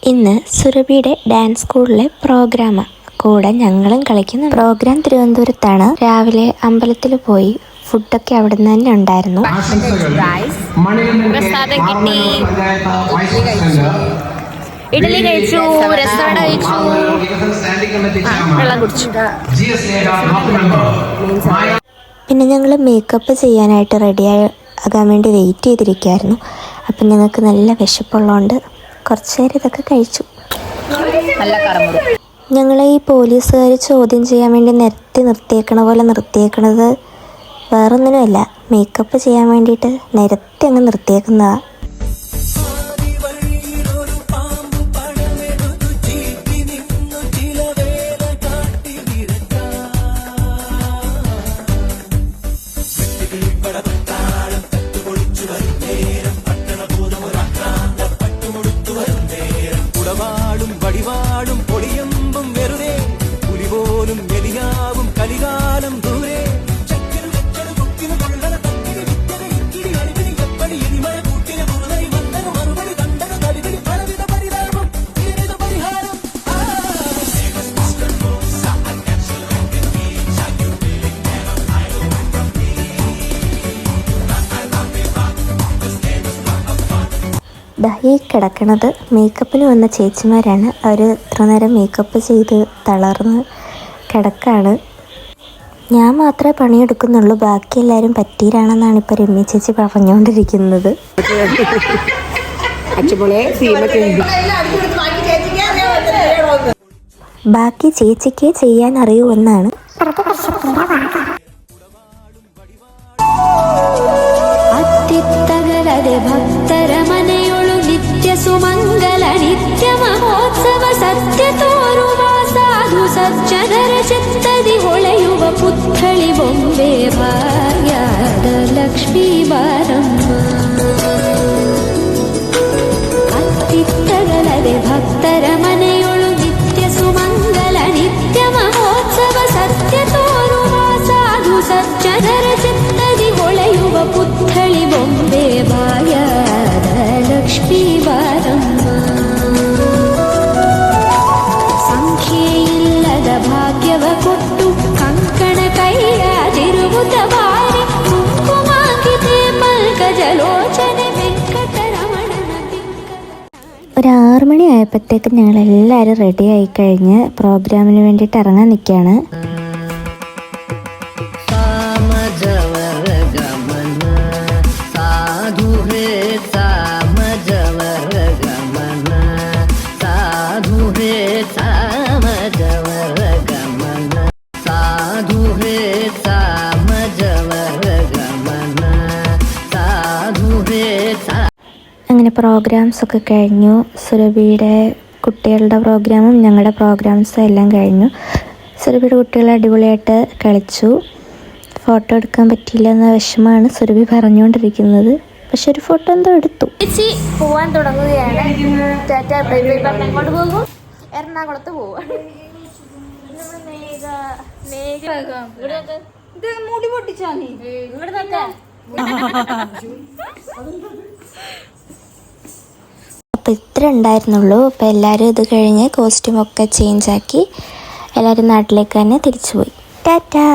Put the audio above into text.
ഇന്ന് സുരഭിയുടെ ഡാൻസ് സ്കൂളിലെ പ്രോഗ്രാമാണ്. കൂടെ ഞങ്ങളും കളിക്കുന്ന പ്രോഗ്രാം തിരുവനന്തപുരത്താണ്. രാവിലെ അമ്പലത്തിൽ പോയി ഫുഡൊക്കെ അവിടെ നിന്ന് തന്നെ ഉണ്ടായിരുന്നു. ഇഡലി കഴിച്ചു, രസവട കഴിച്ചു, വെള്ളം കുടിച്ചു. പിന്നെ ഞങ്ങൾ മേക്കപ്പ് ചെയ്യാനായിട്ട് റെഡിയാകാൻ വേണ്ടി വെയിറ്റ് ചെയ്തിരിക്കുകയായിരുന്നു. അപ്പം ഞങ്ങൾക്ക് നല്ല വിശപ്പുള്ളതുകൊണ്ട് കുറച്ച് നേരം ഇതൊക്കെ കഴിച്ചു. ഞങ്ങളെ ഈ പോലീസുകാർ ചോദ്യം ചെയ്യാൻ വേണ്ടി നിർത്തിയേക്കണ പോലെ നിർത്തിയേക്കണത് വേറൊന്നിനുമല്ല, മേക്കപ്പ് ചെയ്യാൻ വേണ്ടിയിട്ട് നിരത്തി അങ്ങ് നിർത്തിയേക്കുന്നതാണ്. ഈ കിടക്കണത് മേക്കപ്പിന് വന്ന ചേച്ചിമാരാണ്. അവർ ഇത്ര നേരം മേക്കപ്പ് ചെയ്ത് തളർന്ന് കിടക്കാണ്. ഞാൻ മാത്രമേ പണിയെടുക്കുന്നുള്ളൂ, ബാക്കി എല്ലാവരും പറ്റീരാണെന്നാണ് ഇപ്പോൾ രമ്യ ചേച്ചി പറഞ്ഞുകൊണ്ടിരിക്കുന്നത്. ബാക്കി ചേച്ചിക്ക് ചെയ്യാൻ അറിയൂ എന്നാണ്. ಸುಮಂಗಲ ನಿತ್ಯ ಮಹೋತ್ಸವ ಸತ್ಯ ತೋರುವ ಸಾಧು ಸಜ್ಜನರ ಚಿತ್ತದಿ ಹೊಳೆಯುವ ಪುತ್ಥಳಿ ಬೊಂಬೆ ಭಾಗ್ಯದ ಲಕ್ಷ್ಮೀ ಬಾರಮ್ಮ. ಅತ್ತಿತ್ತಗಲದೆ ಭಕ್ತರ ಮನೆಯೊಳು ನಿತ್ಯ ಸುಮಂಗಲ ನಿತ್ಯ ಮಹೋತ್ಸವ ಸತ್ಯ ತೋರುವ ಸಾಧು ಸಜ್ಜನರ ಚಿತ್ತದಿ ಹೊಳೆಯುವ ಪುತ್ಥಳಿ ಬೊಂಬೆ ಭಾಗ್ಯದ ಲಕ್ಷ್ಮೀ ಬಾರಮ್ಮ. ಸಂಖ್ಯೆಯಿಲ್ಲದ ಭಾಗ್ಯವ ಕೊಟ್ಟು ಕಂಕಣ ಕೈಯಾದಿರುವುದ ಬಾರಿ ಕುಂಕುಮಾಂಕಿತೆ ಪಲ್ಕಜಲೋಚನೆ ವೆಂಕಟರಮಣನ ഒരു 6 മണി ആയപ്പോഴത്തേക്കും ഞങ്ങളെല്ലാവരും റെഡി ആയിക്കഴിഞ്ഞ് പ്രോഗ്രാമിന് വേണ്ടിയിട്ട് ഇറങ്ങാൻ നിൽക്കുകയാണ്. അങ്ങനെ പ്രോഗ്രാംസൊക്കെ കഴിഞ്ഞു. സുരഭിയുടെ കുട്ടികളുടെ പ്രോഗ്രാമും ഞങ്ങളുടെ പ്രോഗ്രാംസും എല്ലാം കഴിഞ്ഞു. സുരഭിയുടെ കുട്ടികൾ അടിപൊളിയായിട്ട് കളിച്ചു. ഫോട്ടോ എടുക്കാൻ പറ്റിയില്ല എന്ന വിഷമമാണ് സുരഭി പറഞ്ഞുകൊണ്ടിരിക്കുന്നത്. പക്ഷെ ഒരു ഫോട്ടോ എന്തോ എടുത്തു. ചേച്ചി പോവാൻ തുടങ്ങുകയാണ്. എങ്ങോട്ട് പോകും? എറണാകുളത്ത് പോവാ. മുടി പൊട്ടിച്ചാ നീ ഇവിടെ നോക്കാം. അപ്പോൾ ഇത്ര ഉണ്ടായിരുന്നുള്ളൂ. അപ്പോൾ എല്ലാവരും ഇത് കഴിഞ്ഞ് കോസ്റ്റ്യൂമൊക്കെ ചേഞ്ചാക്കി എല്ലാവരും നാട്ടിലേക്ക് തന്നെ തിരിച്ചു പോയി. ടാറ്റാ.